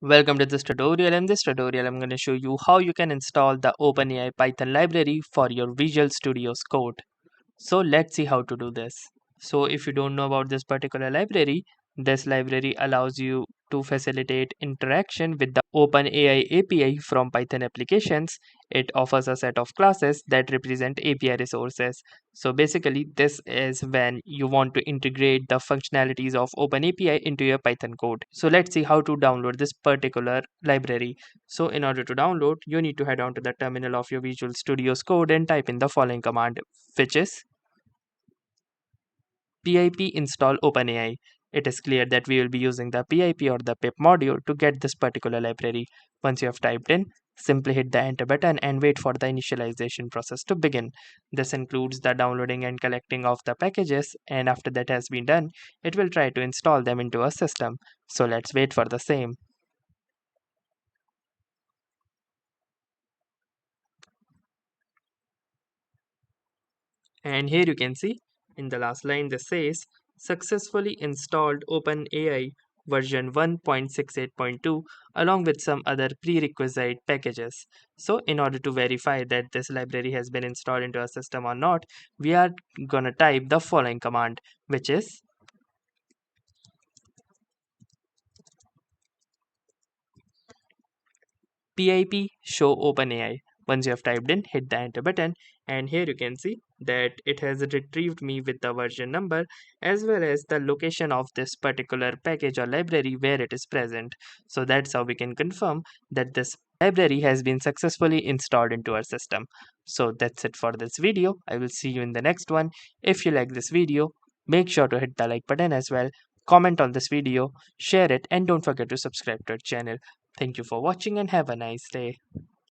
Welcome to this tutorial. In this tutorial, I'm going to show you how you can install the OpenAI Python library for your Visual Studio's code. So let's see how to do this. So if you don't know about this particular library, this library allows you to facilitate interaction with the OpenAI API from Python applications. It offers a set of classes that represent API resources. So basically, this is when you want to integrate the functionalities of OpenAPI into your Python code. So let's see how to download this particular library. So in order to download, you need to head on to the terminal of your Visual Studio's code and type in the following command, which is pip install OpenAI. It is clear that we will be using the pip or the pip module to get this particular library. Once you have typed in, simply hit the enter button and wait for the initialization process to begin. This includes the downloading and collecting of the packages, and after that has been done, it will try to install them into a system. So let's wait for the same. And here you can see in the last line this says successfully installed OpenAI version 1.68.2 along with some other prerequisite packages. So in order to verify that this library has been installed into our system or not, we are gonna type the following command, which is pip show OpenAI. Once you have typed in, hit the enter button, and here you can see that it has retrieved me with the version number as well as the location of this particular package or library where it is present. So that's how we can confirm that this library has been successfully installed into our system. So that's it for this video. I will see you in the next one. If you like this video, make sure to hit the like button as well. Comment on this video, share it, and don't forget to subscribe to our channel. Thank you for watching and have a nice day.